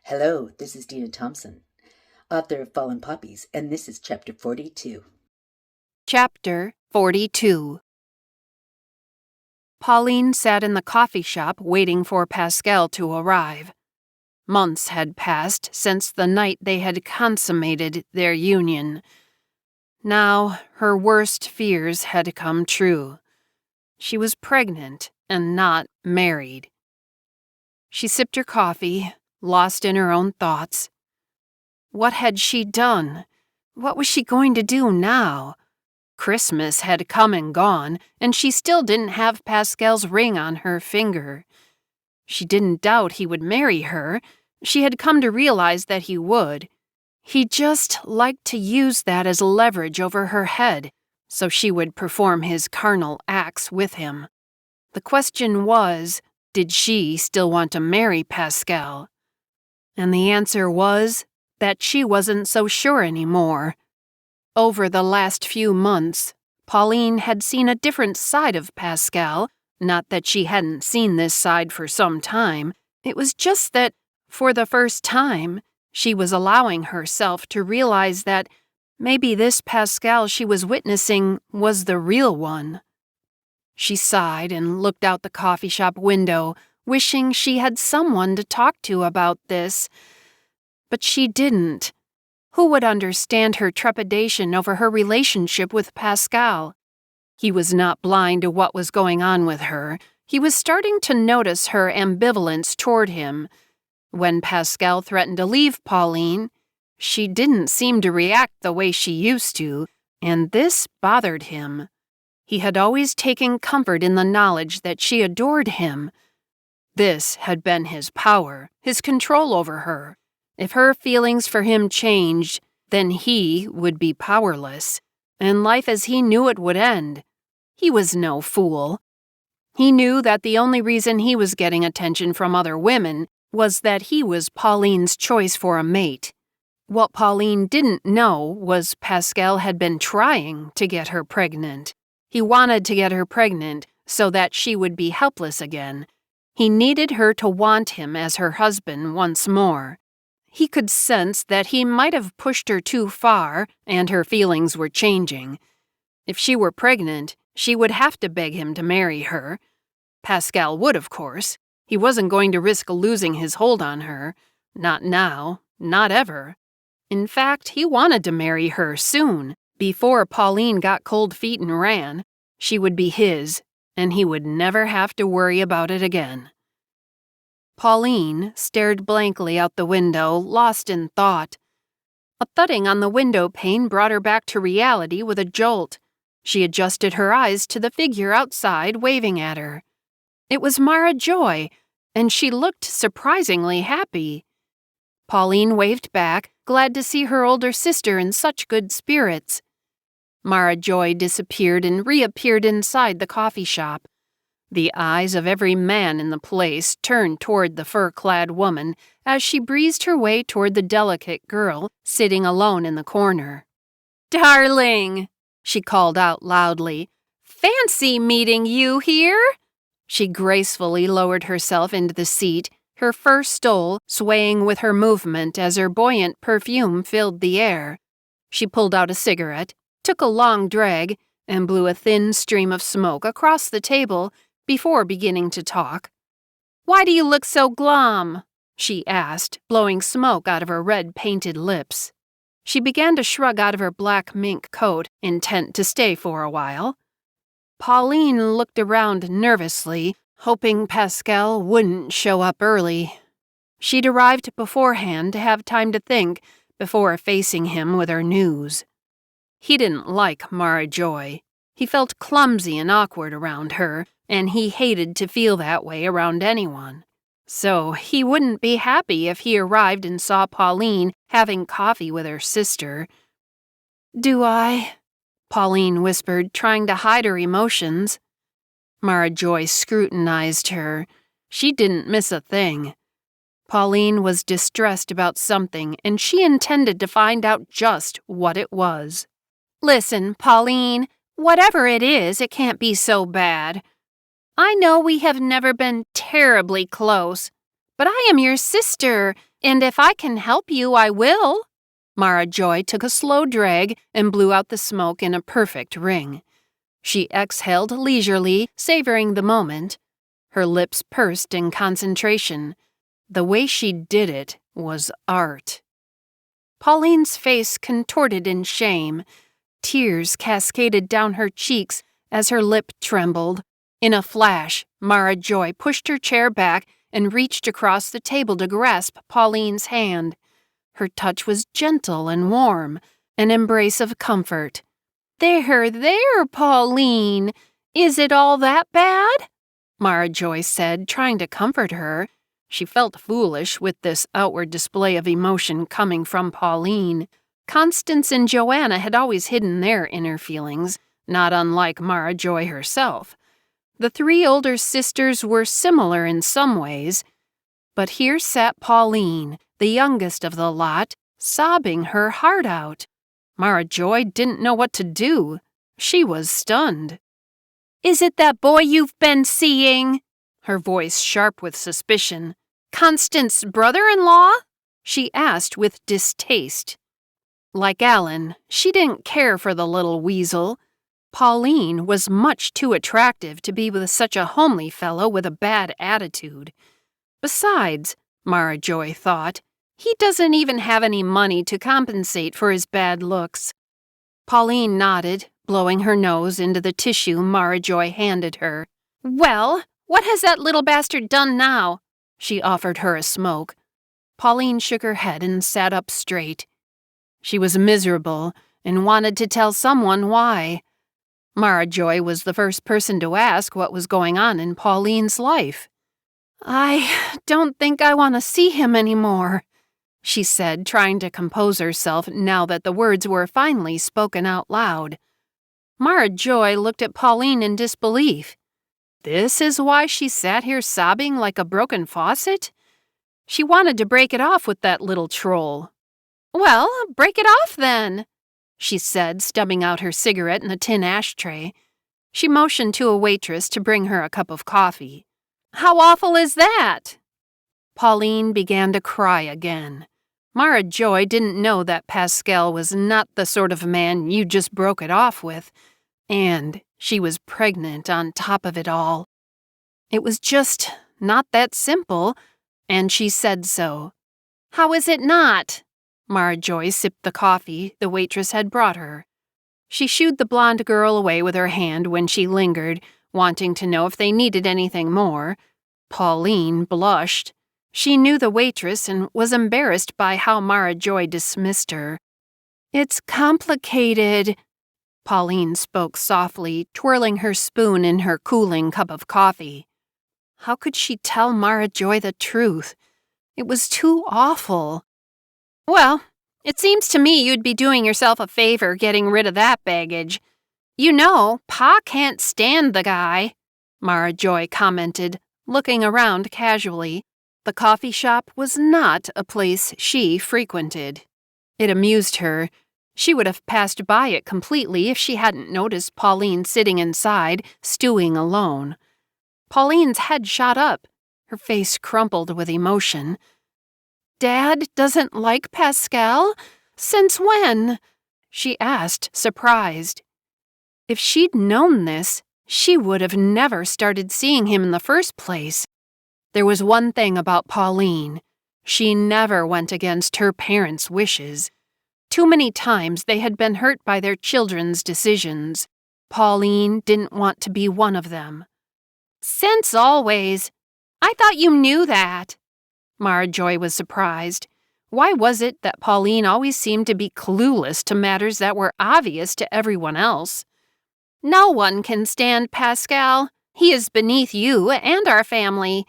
Hello, this is Deena Thomson, author of Fallen Poppies, and this is Chapter 42. Chapter 42. Pauline sat in the coffee shop waiting for Pascal to arrive. Months had passed since the night they had consummated their union. Now her worst fears had come true. She was pregnant and not married. She sipped her coffee, lost in her own thoughts. What had she done? What was she going to do now? Christmas had come and gone, and she still didn't have Pascal's ring on her finger. She didn't doubt he would marry her. She had come to realize that he would. He just liked to use that as leverage over her head, so she would perform his carnal acts with him. The question was, did she still want to marry Pascal? And the answer was that she wasn't so sure anymore. Over the last few months, Pauline had seen a different side of Pascal. Not that she hadn't seen this side for some time. It was just that, for the first time, she was allowing herself to realize that maybe this Pascal she was witnessing was the real one. She sighed and looked out the coffee shop window, wishing she had someone to talk to about this. But she didn't. Who would understand her trepidation over her relationship with Pascal? He was not blind to what was going on with her. He was starting to notice her ambivalence toward him. When Pascal threatened to leave Pauline, she didn't seem to react the way she used to, and this bothered him. He had always taken comfort in the knowledge that she adored him. This had been his power, his control over her. If her feelings for him changed, then he would be powerless, and life as he knew it would end. He was no fool. He knew that the only reason he was getting attention from other women was that he was Pauline's choice for a mate. What Pauline didn't know was Pascal had been trying to get her pregnant. He wanted to get her pregnant so that she would be helpless again. He needed her to want him as her husband once more. He could sense that he might have pushed her too far, and her feelings were changing. If she were pregnant, she would have to beg him to marry her. Pascal would, of course. He wasn't going to risk losing his hold on her. Not now, not ever. In fact, he wanted to marry her soon. Before Pauline got cold feet and ran, she would be his, and he would never have to worry about it again. Pauline stared blankly out the window, lost in thought. A thudding on the window pane brought her back to reality with a jolt. She adjusted her eyes to the figure outside waving at her. It was Mara Joy, and she looked surprisingly happy. Pauline waved back, glad to see her older sister in such good spirits. Mara Joy disappeared and reappeared inside the coffee shop. The eyes of every man in the place turned toward the fur-clad woman as she breezed her way toward the delicate girl sitting alone in the corner. "Darling!" she called out loudly. "Fancy meeting you here!" She gracefully lowered herself into the seat, her fur stole swaying with her movement as her buoyant perfume filled the air. She pulled out a cigarette, took a long drag, and blew a thin stream of smoke across the table before beginning to talk. "Why do you look so glum?" she asked, blowing smoke out of her red-painted lips. She began to shrug out of her black mink coat, intent to stay for a while. Pauline looked around nervously, hoping Pascal wouldn't show up early. She'd arrived beforehand to have time to think before facing him with her news. He didn't like Mara Joy. He felt clumsy and awkward around her, and he hated to feel that way around anyone. So he wouldn't be happy if he arrived and saw Pauline having coffee with her sister. "Do I?" Pauline whispered, trying to hide her emotions. Mara Joy scrutinized her. She didn't miss a thing. Pauline was distressed about something, and she intended to find out just what it was. "Listen, Pauline, whatever it is, it can't be so bad. I know we have never been terribly close, but I am your sister, And if I can help you, I will. Mara Joy took a slow drag and blew out the smoke in a perfect ring. She exhaled leisurely, savoring the moment. Her lips pursed in concentration. The way she did it was art. Pauline's face contorted in shame. Tears cascaded down her cheeks as her lip trembled. In a flash, Mara Joy pushed her chair back and reached across the table to grasp Pauline's hand. Her touch was gentle and warm, an embrace of comfort. There, Pauline. Is it all that bad? Mara Joy said, trying to comfort her. She felt foolish with this outward display of emotion coming from Pauline. Constance and Joanna had always hidden their inner feelings, not unlike Mara Joy herself. The three older sisters were similar in some ways, but here sat Pauline, the youngest of the lot, sobbing her heart out. Mara Joy didn't know what to do. She was stunned. Is it that boy you've been seeing? Her voice sharp with suspicion. Constance's brother-in-law? She asked with distaste. Like Alan, she didn't care for the little weasel. Pauline was much too attractive to be with such a homely fellow with a bad attitude. Besides, Mara Joy thought, he doesn't even have any money to compensate for his bad looks. Pauline nodded, blowing her nose into the tissue Mara Joy handed her. Well, what has that little bastard done now? She offered her a smoke. Pauline shook her head and sat up straight. She was miserable and wanted to tell someone why. Mara Joy was the first person to ask what was going on in Pauline's life. I don't think I want to see him anymore, she said, trying to compose herself now that the words were finally spoken out loud. Mara Joy looked at Pauline in disbelief. This is why she sat here sobbing like a broken faucet? She wanted to break it off with that little troll. Well, break it off then, she said, stubbing out her cigarette in a tin ashtray. She motioned to a waitress to bring her a cup of coffee. How awful is that? Pauline began to cry again. Mara Joy didn't know that Pascal was not the sort of man you just broke it off with, and she was pregnant on top of it all. It was just not that simple, and she said so. How is it not? Mara Joy sipped the coffee the waitress had brought her. She shooed the blonde girl away with her hand when she lingered, wanting to know if they needed anything more. Pauline blushed. She knew the waitress and was embarrassed by how Mara Joy dismissed her. It's complicated, Pauline spoke softly, twirling her spoon in her cooling cup of coffee. How could she tell Mara Joy the truth? It was too awful. Well, it seems to me you'd be doing yourself a favor getting rid of that baggage. You know, Pa can't stand the guy, Mara Joy commented, looking around casually. The coffee shop was not a place she frequented. It amused her. She would have passed by it completely if she hadn't noticed Pauline sitting inside, stewing alone. Pauline's head shot up. Her face crumpled with emotion. Dad doesn't like Pascal? Since when? She asked, surprised. If she'd known this, she would have never started seeing him in the first place. There was one thing about Pauline. She never went against her parents' wishes. Too many times they had been hurt by their children's decisions. Pauline didn't want to be one of them. Since always. I thought you knew that. Mara Joy was surprised. Why was it that Pauline always seemed to be clueless to matters that were obvious to everyone else? No one can stand Pascal. He is beneath you and our family.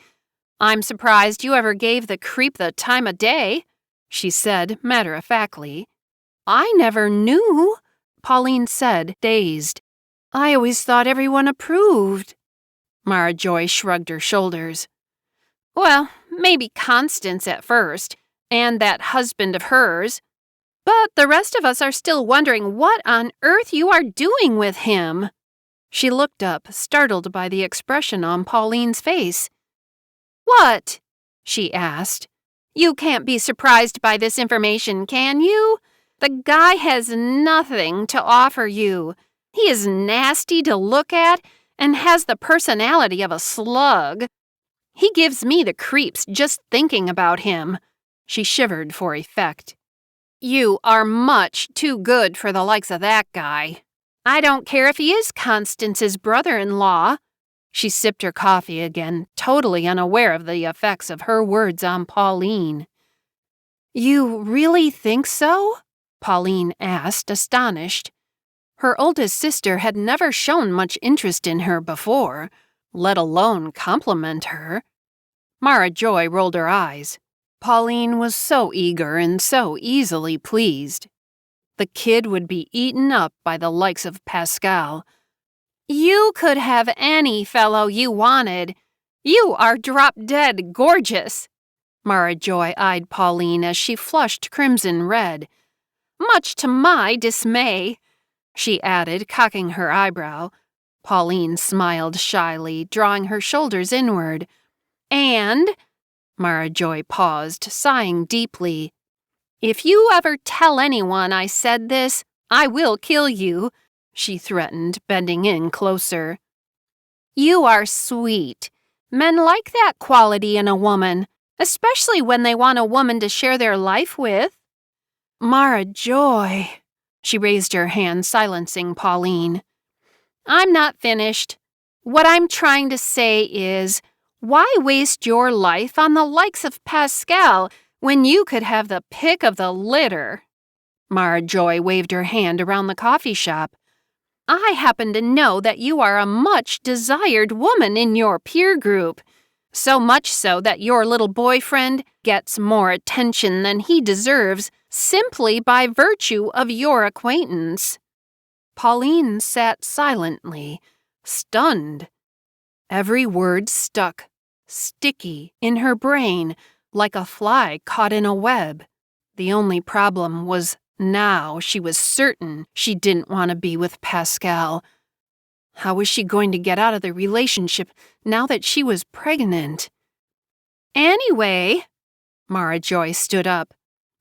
I'm surprised you ever gave the creep the time of day, she said matter-of-factly. I never knew, Pauline said, dazed. I always thought everyone approved. Mara Joy shrugged her shoulders. Well, maybe Constance at first, and that husband of hers. But the rest of us are still wondering what on earth you are doing with him. She looked up, startled by the expression on Pauline's face. What? She asked. You can't be surprised by this information, can you? The guy has nothing to offer you. He is nasty to look at and has the personality of a slug. He gives me the creeps just thinking about him." She shivered for effect. "You are much too good for the likes of that guy. I don't care if he is Constance's brother-in-law." She sipped her coffee again, totally unaware of the effects of her words on Pauline. "You really think so?" Pauline asked, astonished. Her oldest sister had never shown much interest in her before, let alone compliment her. Mara Joy rolled her eyes. Pauline was so eager and so easily pleased. The kid would be eaten up by the likes of Pascal. "You could have any fellow you wanted. You are drop-dead gorgeous." Mara Joy eyed Pauline as she flushed crimson red. "Much to my dismay," she added, cocking her eyebrow. Pauline smiled shyly, drawing her shoulders inward. "And," Mara Joy paused, sighing deeply, "if you ever tell anyone I said this, I will kill you," she threatened, bending in closer. "You are sweet. Men like that quality in a woman, especially when they want a woman to share their life with." "Mara Joy," she raised her hand, silencing Pauline. "I'm not finished. What I'm trying to say is, why waste your life on the likes of Pascal when you could have the pick of the litter?" Mara Joy waved her hand around the coffee shop. "I happen to know that you are a much desired woman in your peer group, so much so that your little boyfriend gets more attention than he deserves simply by virtue of your acquaintance." Pauline sat silently, stunned. Every word stuck, sticky, in her brain, like a fly caught in a web. The only problem was now she was certain she didn't want to be with Pascal. How was she going to get out of the relationship now that she was pregnant? "Anyway," Mara Joy stood up,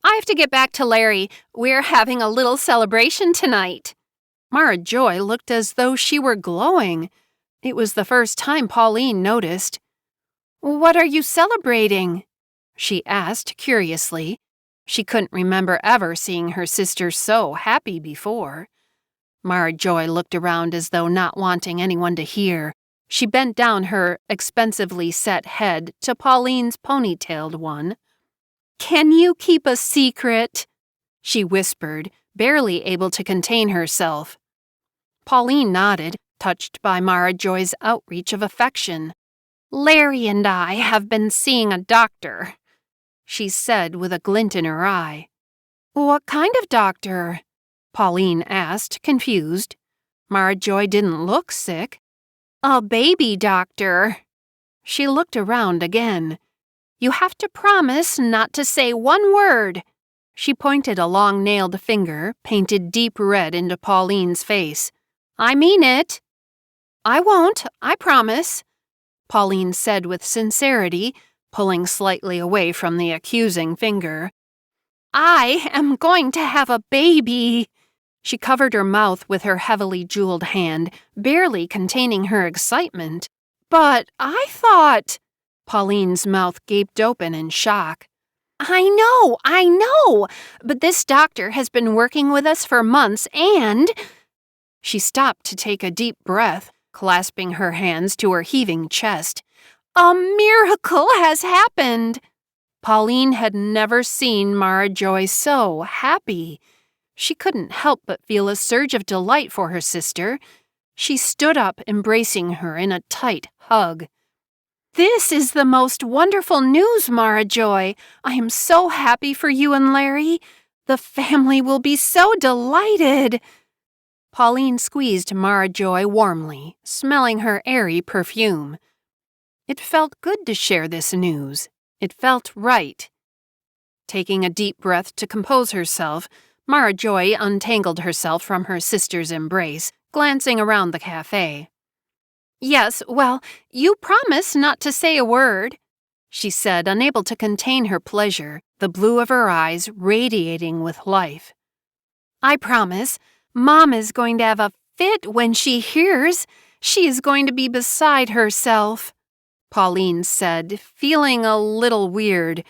"I have to get back to Larry. We're having a little celebration tonight." Mara Joy looked as though she were glowing. It was the first time Pauline noticed. "What are you celebrating?" she asked curiously. She couldn't remember ever seeing her sister so happy before. Mara Joy looked around as though not wanting anyone to hear. She bent down her expensively set head to Pauline's ponytailed one. "Can you keep a secret?" she whispered, barely able to contain herself. Pauline nodded, touched by Mara Joy's outreach of affection. "Larry and I have been seeing a doctor," she said with a glint in her eye. "What kind of doctor?" Pauline asked, confused. Mara Joy didn't look sick. "A baby doctor." She looked around again. "You have to promise not to say one word." She pointed a long-nailed finger, painted deep red, into Pauline's face. "I mean it." "I won't, I promise," Pauline said with sincerity, pulling slightly away from the accusing finger. "I am going to have a baby." She covered her mouth with her heavily jeweled hand, barely containing her excitement. "But I thought—" Pauline's mouth gaped open in shock. I know, but this doctor has been working with us for months and—" She stopped to take a deep breath, clasping her hands to her heaving chest. "A miracle has happened!" Pauline had never seen Mara Joy so happy. She couldn't help but feel a surge of delight for her sister. She stood up, embracing her in a tight hug. "This is the most wonderful news, Mara Joy. I am so happy for you and Larry. The family will be so delighted." Pauline squeezed Mara Joy warmly, smelling her airy perfume. It felt good to share this news. It felt right. Taking a deep breath to compose herself, Mara Joy untangled herself from her sister's embrace, glancing around the cafe. "Yes, well, you promise not to say a word," she said, unable to contain her pleasure, the blue of her eyes radiating with life. "I promise. Mom is going to have a fit when she hears. She is going to be beside herself," Pauline said, feeling a little weird.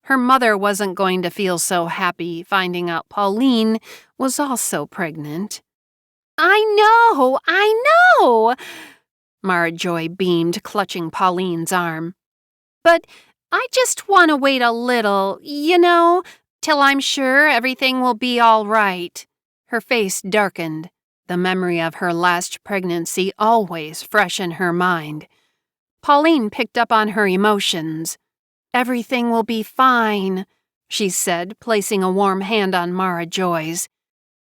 Her mother wasn't going to feel so happy finding out Pauline was also pregnant. I know, Mara Joy beamed, clutching Pauline's arm. "But I just want to wait a little, till I'm sure everything will be all right." Her face darkened, the memory of her last pregnancy always fresh in her mind. Pauline picked up on her emotions. "Everything will be fine," she said, placing a warm hand on Mara Joy's.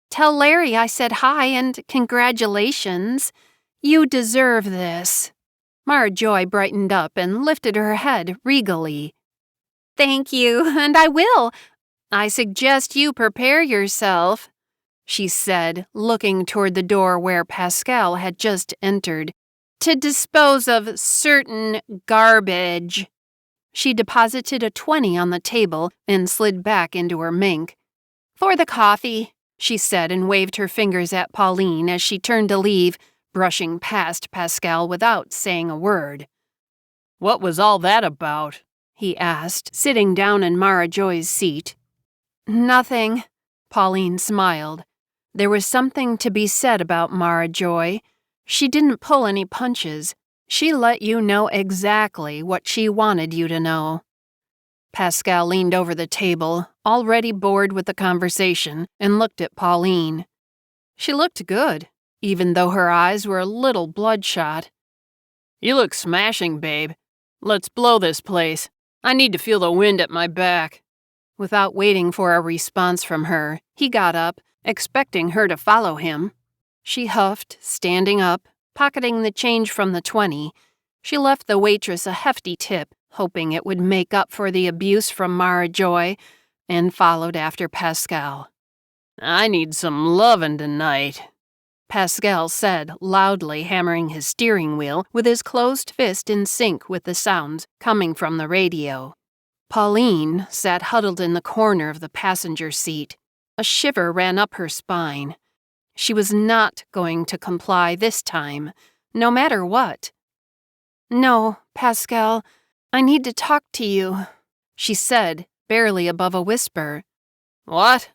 "Tell Larry I said hi and congratulations. You deserve this." Mara Joy brightened up and lifted her head regally. "Thank you, and I will. I suggest you prepare yourself," she said, looking toward the door where Pascal had just entered, "to dispose of certain garbage." She deposited a 20 on the table and slid back into her mink. "For the coffee," she said, and waved her fingers at Pauline as she turned to leave, brushing past Pascal without saying a word. "What was all that about?" he asked, sitting down in Mara Joy's seat. "Nothing," Pauline smiled. There was something to be said about Mara Joy. She didn't pull any punches. She let you know exactly what she wanted you to know. Pascal leaned over the table, already bored with the conversation, and looked at Pauline. She looked good, even though her eyes were a little bloodshot. "You look smashing, babe. Let's blow this place. I need to feel the wind at my back." Without waiting for a response from her, he got up, expecting her to follow him. She huffed, standing up, pocketing the change from the 20. She left the waitress a hefty tip, hoping it would make up for the abuse from Mara Joy, and followed after Pascal. "I need some lovin' tonight," Pascal said, loudly hammering his steering wheel with his closed fist in sync with the sounds coming from the radio. Pauline sat huddled in the corner of the passenger seat. A shiver ran up her spine. She was not going to comply this time, no matter what. "No, Pascal, I need to talk to you," she said, barely above a whisper. "What?"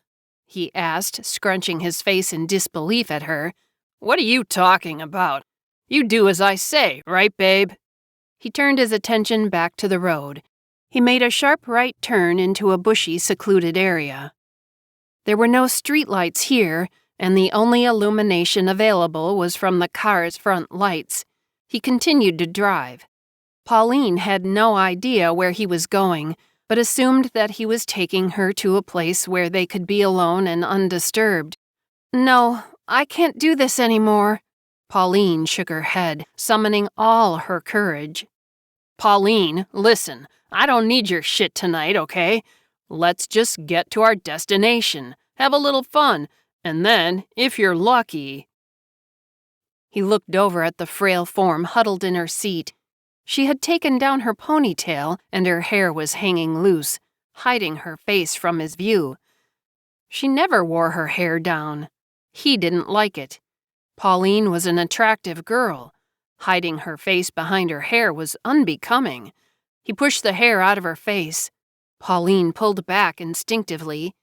he asked, scrunching his face in disbelief at her. "What are you talking about? You do as I say, right, babe?" He turned his attention back to the road. He made a sharp right turn into a bushy, secluded area. There were no streetlights here, and the only illumination available was from the car's front lights. He continued to drive. Pauline had no idea where he was going, but assumed that he was taking her to a place where they could be alone and undisturbed. "No, I can't do this anymore." Pauline shook her head, summoning all her courage. "Pauline, listen, I don't need your shit tonight, okay? Let's just get to our destination, have a little fun, and then, if you're lucky..." He looked over at the frail form huddled in her seat. She had taken down her ponytail, and her hair was hanging loose, hiding her face from his view. She never wore her hair down. He didn't like it. Pauline was an attractive girl. Hiding her face behind her hair was unbecoming. He pushed the hair out of her face. Pauline pulled back instinctively.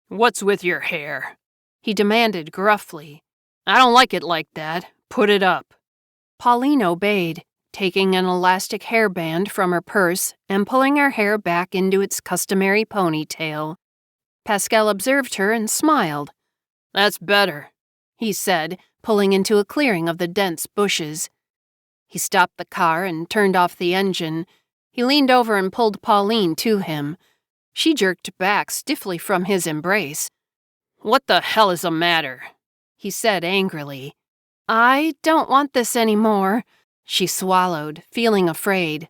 "What's with your hair?" he demanded gruffly. "I don't like it like that. Put it up." Pauline obeyed, taking an elastic hairband from her purse and pulling her hair back into its customary ponytail. Pascal observed her and smiled. "That's better," he said, pulling into a clearing of the dense bushes. He stopped the car and turned off the engine. He leaned over and pulled Pauline to him. She jerked back stiffly from his embrace. "What the hell is the matter?" he said angrily. "I don't want this anymore," she swallowed, feeling afraid.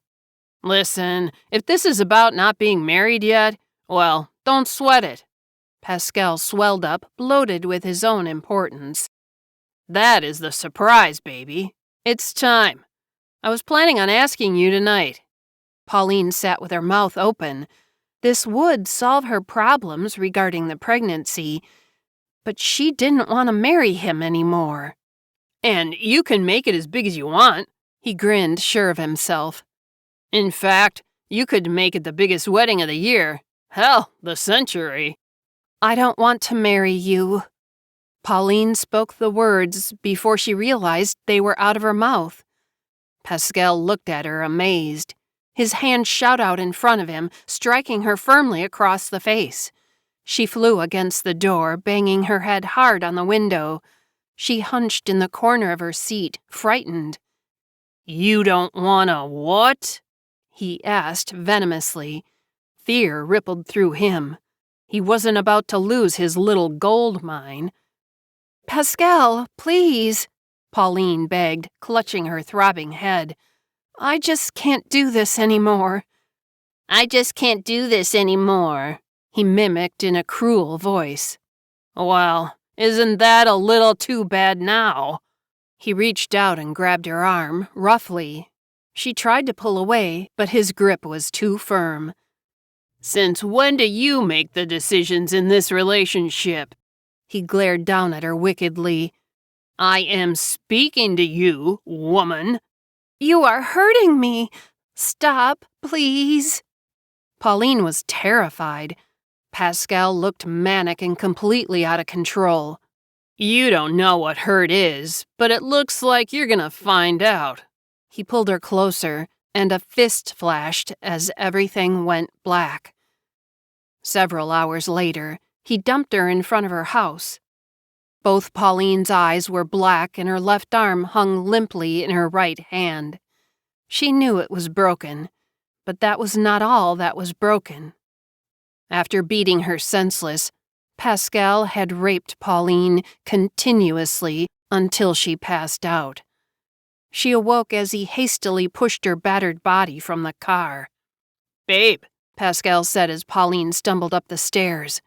"Listen, if this is about not being married yet, well, don't sweat it." Pascal swelled up, bloated with his own importance. "That is the surprise, baby. It's time. I was planning on asking you tonight." Pauline sat with her mouth open. This would solve her problems regarding the pregnancy, but she didn't want to marry him anymore. "And you can make it as big as you want," he grinned, sure of himself. "In fact, you could make it the biggest wedding of the year. Hell, the century." "I don't want to marry you." Pauline spoke the words before she realized they were out of her mouth. Pascal looked at her, amazed. His hand shot out in front of him, striking her firmly across the face. She flew against the door, banging her head hard on the window. She hunched in the corner of her seat, frightened. "You don't want a what?" he asked venomously. Fear rippled through him. He wasn't about to lose his little gold mine. "Pascal, please," Pauline begged, clutching her throbbing head. "I just can't do this anymore." "I just can't do this anymore," he mimicked in a cruel voice. "Well, isn't that a little too bad now?" He reached out and grabbed her arm, roughly. She tried to pull away, but his grip was too firm. "Since when do you make the decisions in this relationship?" He glared down at her wickedly. "I am speaking to you, woman." "You are hurting me. Stop, please." Pauline was terrified. Pascal looked manic and completely out of control. "You don't know what hurt is, but it looks like you're gonna find out." He pulled her closer, and a fist flashed as everything went black. Several hours later, he dumped her in front of her house. Both Pauline's eyes were black and her left arm hung limply in her right hand. She knew it was broken, but that was not all that was broken. After beating her senseless, Pascal had raped Pauline continuously until she passed out. She awoke as he hastily pushed her battered body from the car. "Babe," Pascal said as Pauline stumbled up the stairs.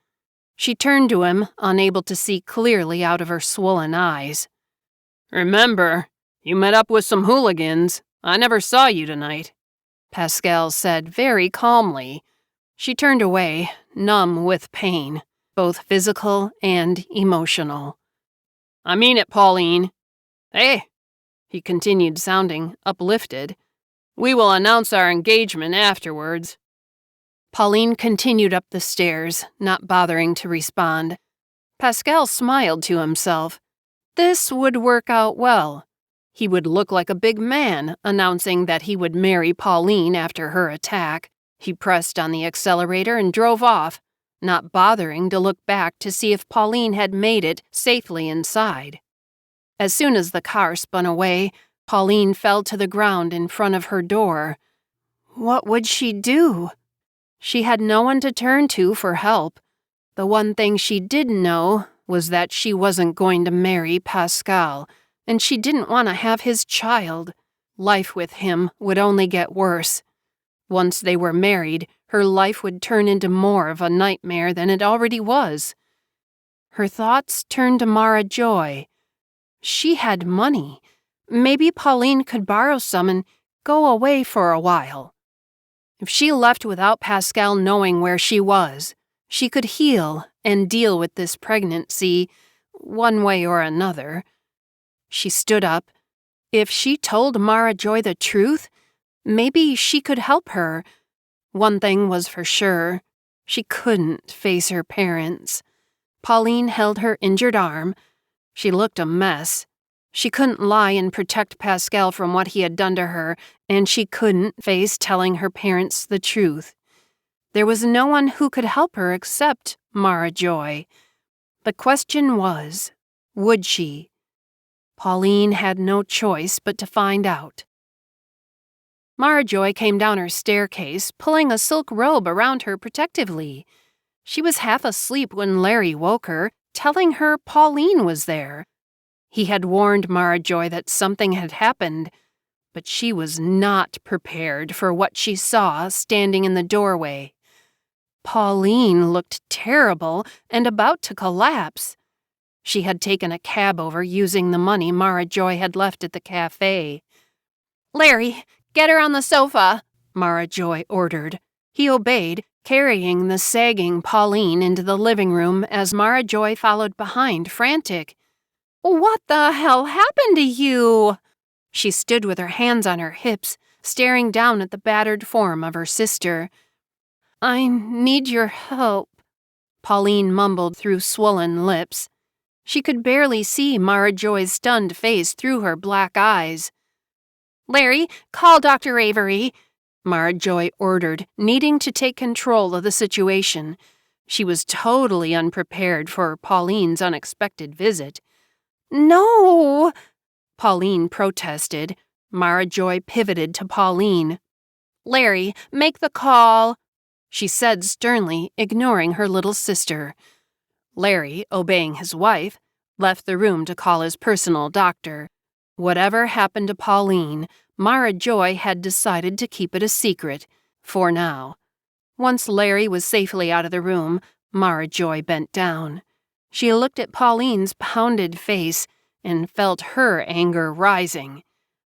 She turned to him, unable to see clearly out of her swollen eyes. "Remember, you met up with some hooligans. I never saw you tonight," Pascal said very calmly. She turned away, numb with pain, both physical and emotional. "I mean it, Pauline. Hey," he continued, sounding uplifted. "We will announce our engagement afterwards." Pauline continued up the stairs, not bothering to respond. Pascal smiled to himself. This would work out well. He would look like a big man, announcing that he would marry Pauline after her attack. He pressed on the accelerator and drove off, not bothering to look back to see if Pauline had made it safely inside. As soon as the car spun away, Pauline fell to the ground in front of her door. What would she do? She had no one to turn to for help. The one thing she did know was that she wasn't going to marry Pascal, and she didn't want to have his child. Life with him would only get worse. Once they were married, her life would turn into more of a nightmare than it already was. Her thoughts turned to Mara Joy. She had money. Maybe Pauline could borrow some and go away for a while. If she left without Pascal knowing where she was, she could heal and deal with this pregnancy, one way or another. She stood up. If she told Mara Joy the truth, maybe she could help her. One thing was for sure, she couldn't face her parents. Pauline held her injured arm. She looked a mess. She couldn't lie and protect Pascal from what he had done to her, and she couldn't face telling her parents the truth. There was no one who could help her except Mara Joy. The question was, would she? Pauline had no choice but to find out. Mara Joy came down her staircase, pulling a silk robe around her protectively. She was half asleep when Larry woke her, telling her Pauline was there. He had warned Mara Joy that something had happened, but she was not prepared for what she saw standing in the doorway. Pauline looked terrible and about to collapse. She had taken a cab over using the money Mara Joy had left at the cafe. "Larry, get her on the sofa," Mara Joy ordered. He obeyed, carrying the sagging Pauline into the living room as Mara Joy followed behind, frantic. "What the hell happened to you?" She stood with her hands on her hips, staring down at the battered form of her sister. "I need your help," Pauline mumbled through swollen lips. She could barely see Mara Joy's stunned face through her black eyes. "Larry, call Dr. Avery," Mara Joy ordered, needing to take control of the situation. She was totally unprepared for Pauline's unexpected visit. "No!" Pauline protested. Mara Joy pivoted to Pauline. "Larry, make the call," she said sternly, ignoring her little sister. Larry, obeying his wife, left the room to call his personal doctor. Whatever happened to Pauline, Mara Joy had decided to keep it a secret, for now. Once Larry was safely out of the room, Mara Joy bent down. She looked at Pauline's pounded face and felt her anger rising.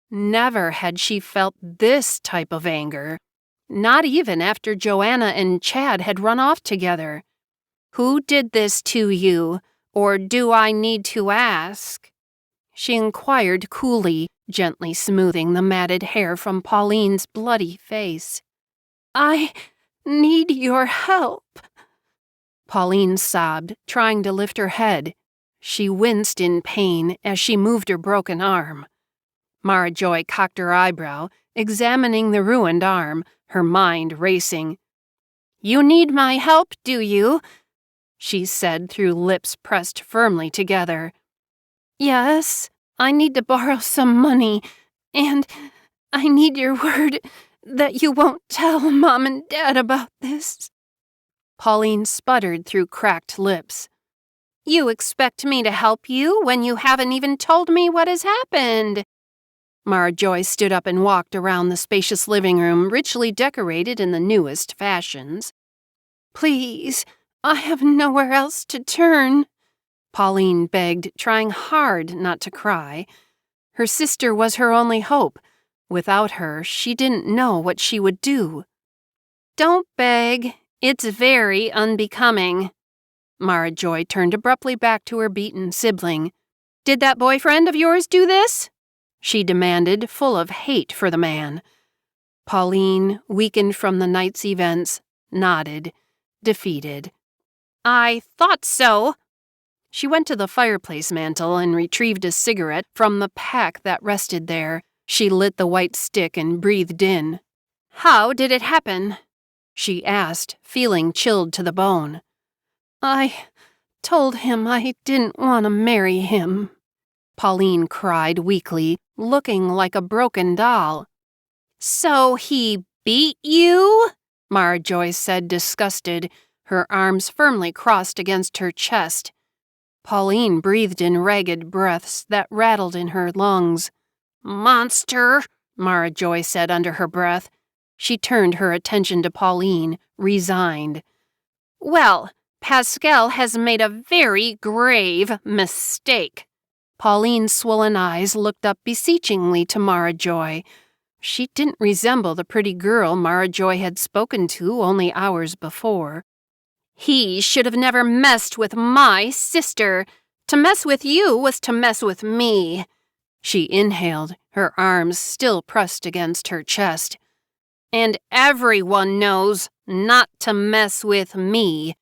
Never had she felt this type of anger, not even after Joanna and Chad had run off together. "Who did this to you, or do I need to ask?" she inquired coolly, gently smoothing the matted hair from Pauline's bloody face. "I need your help," Pauline sobbed, trying to lift her head. She winced in pain as she moved her broken arm. Mara Joy cocked her eyebrow, examining the ruined arm, her mind racing. "You need my help, do you?" she said through lips pressed firmly together. "Yes, I need to borrow some money, and I need your word that you won't tell Mom and Dad about this." Pauline sputtered through cracked lips. "You expect me to help you when you haven't even told me what has happened?" Mara Joy stood up and walked around the spacious living room, richly decorated in the newest fashions. "Please, I have nowhere else to turn," Pauline begged, trying hard not to cry. Her sister was her only hope. Without her, she didn't know what she would do. "Don't beg. It's very unbecoming." Mara Joy turned abruptly back to her beaten sibling. "Did that boyfriend of yours do this?" she demanded, full of hate for the man. Pauline, weakened from the night's events, nodded, defeated. "I thought so." She went to the fireplace mantel and retrieved a cigarette from the pack that rested there. She lit the white stick and breathed in. "How did it happen?" she asked, feeling chilled to the bone. "I told him I didn't want to marry him," Pauline cried weakly, looking like a broken doll. "So he beat you?" Mara Joy said, disgusted, her arms firmly crossed against her chest. Pauline breathed in ragged breaths that rattled in her lungs. "Monster," Mara Joy said under her breath. She turned her attention to Pauline, resigned. "Well, Pascal has made a very grave mistake." Pauline's swollen eyes looked up beseechingly to Mara Joy. She didn't resemble the pretty girl Mara Joy had spoken to only hours before. "He should have never messed with my sister. To mess with you was to mess with me." She inhaled, her arms still pressed against her chest. "And everyone knows not to mess with me."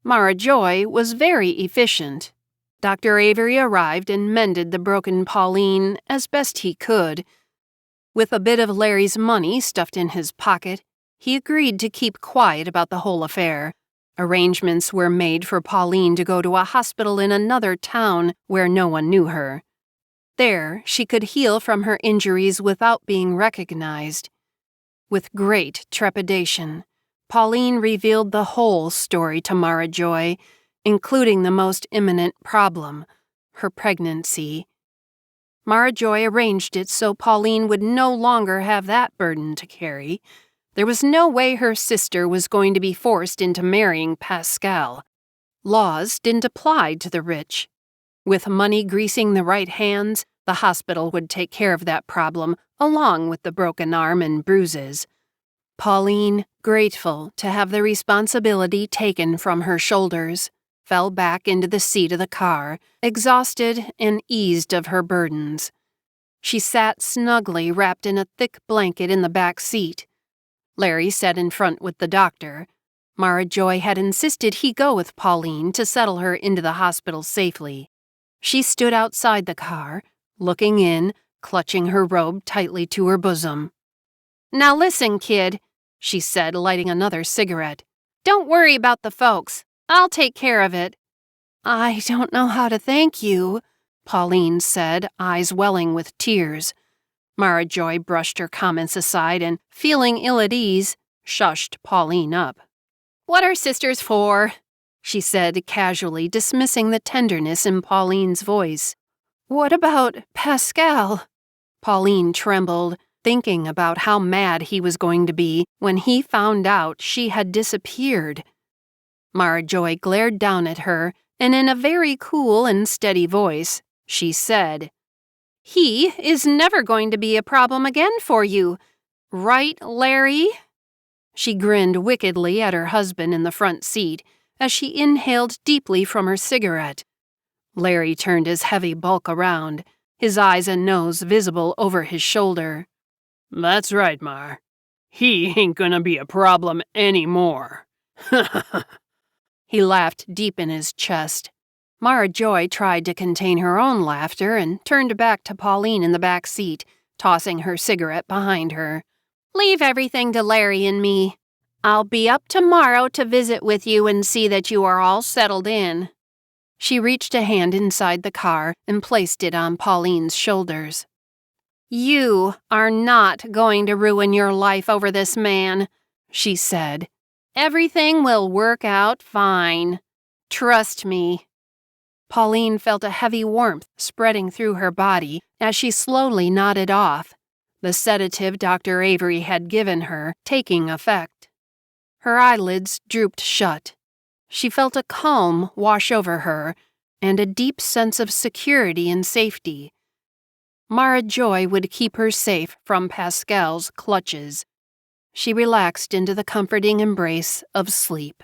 Mara Joy was very efficient. Dr. Avery arrived and mended the broken Pauline as best he could. With a bit of Larry's money stuffed in his pocket, he agreed to keep quiet about the whole affair. Arrangements were made for Pauline to go to a hospital in another town where no one knew her. There, she could heal from her injuries without being recognized. With great trepidation, Pauline revealed the whole story to Mara Joy, including the most imminent problem, her pregnancy. Mara Joy arranged it so Pauline would no longer have that burden to carry. There was no way her sister was going to be forced into marrying Pascal. Laws didn't apply to the rich. With money greasing the right hands, the hospital would take care of that problem along with the broken arm and bruises. Pauline, grateful to have the responsibility taken from her shoulders, fell back into the seat of the car, exhausted and eased of her burdens. She sat snugly wrapped in a thick blanket in the back seat. Larry sat in front with the doctor. Mara Joy had insisted he go with Pauline to settle her into the hospital safely. She stood outside the car, looking in, clutching her robe tightly to her bosom. "Now listen, kid," she said, lighting another cigarette. "Don't worry about the folks. I'll take care of it." "I don't know how to thank you," Pauline said, eyes welling with tears. Mara Joy brushed her comments aside and, feeling ill at ease, shushed Pauline up. "What are sisters for?" she said casually, dismissing the tenderness in Pauline's voice. "What about Pascal?" Pauline trembled, thinking about how mad he was going to be when he found out she had disappeared. Mara Joy glared down at her, and in a very cool and steady voice, she said, "He is never going to be a problem again for you. Right, Larry?" She grinned wickedly at her husband in the front seat as she inhaled deeply from her cigarette. Larry turned his heavy bulk around, his eyes and nose visible over his shoulder. "That's right, Mar. He ain't gonna be a problem anymore." He laughed deep in his chest. Mara Joy tried to contain her own laughter and turned back to Pauline in the back seat, tossing her cigarette behind her. "Leave everything to Larry and me. I'll be up tomorrow to visit with you and see that you are all settled in." She reached a hand inside the car and placed it on Pauline's shoulders. "You are not going to ruin your life over this man," she said. "Everything will work out fine. Trust me." Pauline felt a heavy warmth spreading through her body as she slowly nodded off, the sedative Dr. Avery had given her taking effect. Her eyelids drooped shut. She felt a calm wash over her and a deep sense of security and safety. Mara Joy would keep her safe from Pascal's clutches. She relaxed into the comforting embrace of sleep.